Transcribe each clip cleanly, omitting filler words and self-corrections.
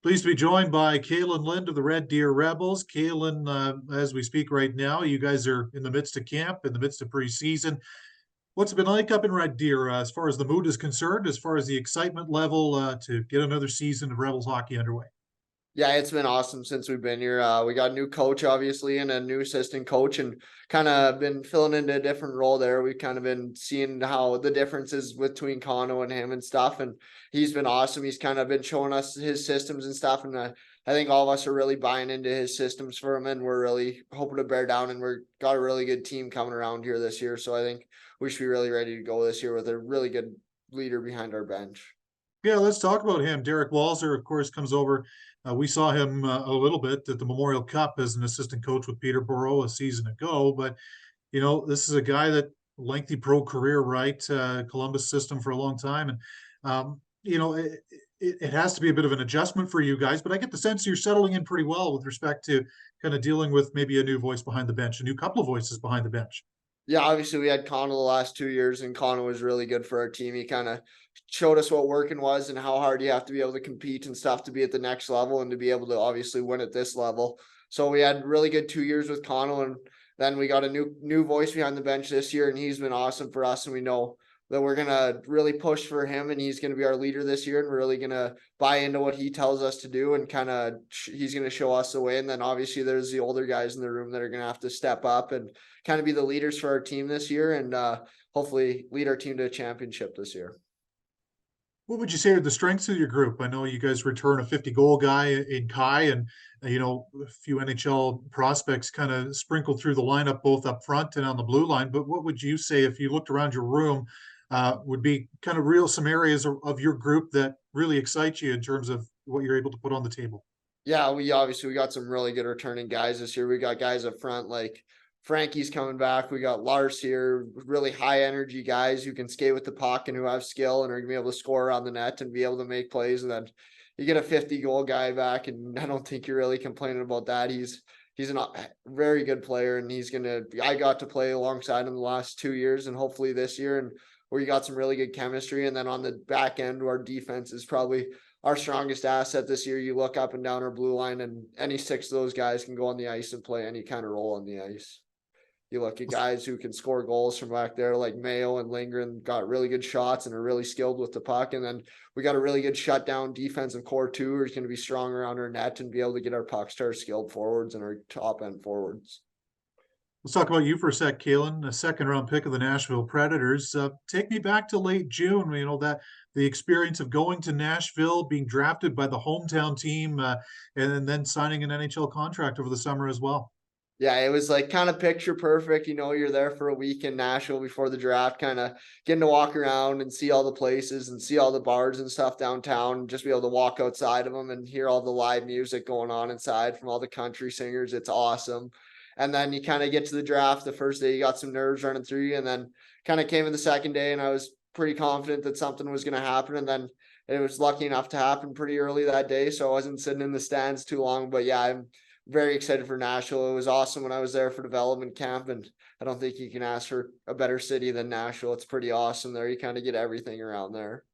Pleased to be joined by Kalan Lind of the Red Deer Rebels. Kalan, as we speak right now, you guys are in the midst of camp, in the midst of preseason. What's it been like up in Red Deer as far as the mood is concerned, as far as the excitement level to get another season of Rebels hockey underway? Yeah, it's been awesome since we've been here. We got a new coach, obviously, and a new assistant coach, and kind of been filling into a different role there. We've kind of been seeing how the differences between Kano and him and stuff, and he's been awesome. He's kind of been showing us his systems and stuff, and I think all of us are really buying into his systems for him, and we're really hoping to bear down. And we're got a really good team coming around here this year, so I think we should be really ready to go this year with a really good leader behind our bench. Yeah, let's talk about him. Derek Walzer, of course, comes over. We saw him a little bit at the Memorial Cup as an assistant coach with Peterborough a season ago. But, this is a guy that lengthy pro career, right? Columbus system for a long time. And, it has to be a bit of an adjustment for you guys. But I get the sense you're settling in pretty well with respect to kind of dealing with maybe a new voice behind the bench, a new couple of voices behind the bench. Yeah, obviously we had Connell the last 2 years, and Connell was really good for our team. He kind of showed us what working was and how hard you have to be able to compete and stuff to be at the next level and to be able to obviously win at this level. So we had really good 2 years with Connell, and then we got a new voice behind the bench this year, and he's been awesome for us. And we know that we're gonna really push for him, and he's gonna be our leader this year, and we're really gonna buy into what he tells us to do, and kind of he's gonna show us the way. And then obviously there's the older guys in the room that are gonna have to step up and kind of be the leaders for our team this year, and hopefully lead our team to a championship this year. What would you say are the strengths of your group? I know you guys return a 50-goal guy in Kai and, a few NHL prospects kind of sprinkled through the lineup, both up front and on the blue line. But what would you say if you looked around your room, would be kind of some areas of your group that really excite you in terms of what you're able to put on the table? Yeah, we got some really good returning guys this year. We got guys up front like Frankie's coming back. We got Lars here, really high energy guys who can skate with the puck and who have skill and are gonna be able to score around the net and be able to make plays. And then you get a 50-goal guy back, and I don't think you're really complaining about that. He's a very good player, and I got to play alongside him the last 2 years and hopefully this year, and where you got some really good chemistry. And then on the back end, our defense is probably our strongest asset this year. You look up and down our blue line, and any six of those guys can go on the ice and play any kind of role on the ice. You look at guys who can score goals from back there, like Mayo and Lindgren, got really good shots and are really skilled with the puck. And then we got a really good shutdown defensive core too, who's going to be strong around our net and be able to get our pucks to our skilled forwards and our top end forwards. Let's talk about you for a sec, Kalan, a second-round pick of the Nashville Predators. Take me back to late June. That the experience of going to Nashville, being drafted by the hometown team, and then signing an NHL contract over the summer as well. Yeah, it was like kind of picture perfect. You're there for a week in Nashville before the draft, kind of getting to walk around and see all the places and see all the bars and stuff downtown, and just be able to walk outside of them and hear all the live music going on inside from all the country singers. It's awesome. And then you kind of get to the draft the first day, you got some nerves running through you, and then kind of came in the second day, and I was pretty confident that something was going to happen. And then it was lucky enough to happen pretty early that day, so I wasn't sitting in the stands too long. But yeah, I'm very excited for Nashville. It was awesome when I was there for development camp, and I don't think you can ask for a better city than Nashville. It's pretty awesome there. You kind of get everything around there.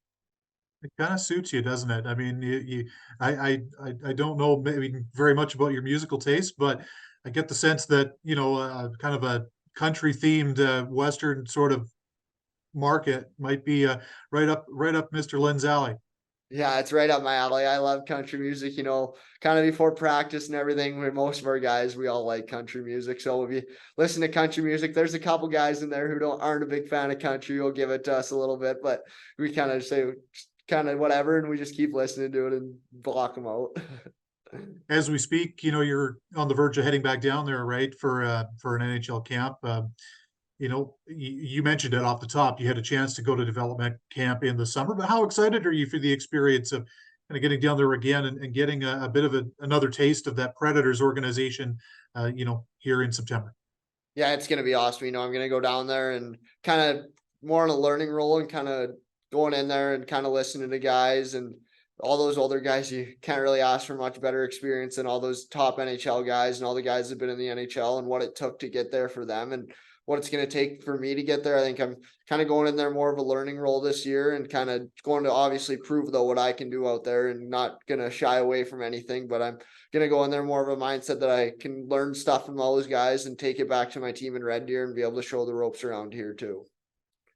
It kind of suits you, doesn't it? I mean, I don't know maybe very much about your musical taste, but I get the sense that kind of a country themed Western sort of market might be right up Mr. Lynn's alley. Yeah, it's right up my alley. I love country music, kind of before practice and everything. Where most of our guys, we all like country music. So if you listen to country music, there's a couple guys in there who aren't a big fan of country. Will give it to us a little bit, but we kind of say kind of whatever, and we just keep listening to it and block them out. As we speak, you're on the verge of heading back down there, right, for an NHL camp. You mentioned it off the top. You had a chance to go to development camp in the summer, but how excited are you for the experience of kind of getting down there again and getting a bit of another taste of that Predators organization, here in September? Yeah, it's gonna be awesome. I'm gonna go down there and kind of more in a learning role and kind of going in there and kind of listening to guys and all those older guys. You can't really ask for much better experience than all those top NHL guys and all the guys that have been in the NHL and what it took to get there for them and what it's going to take for me to get there. I think I'm kind of going in there more of a learning role this year and kind of going to obviously prove though what I can do out there and not going to shy away from anything, but I'm going to go in there more of a mindset that I can learn stuff from all those guys and take it back to my team in Red Deer and be able to show the ropes around here too.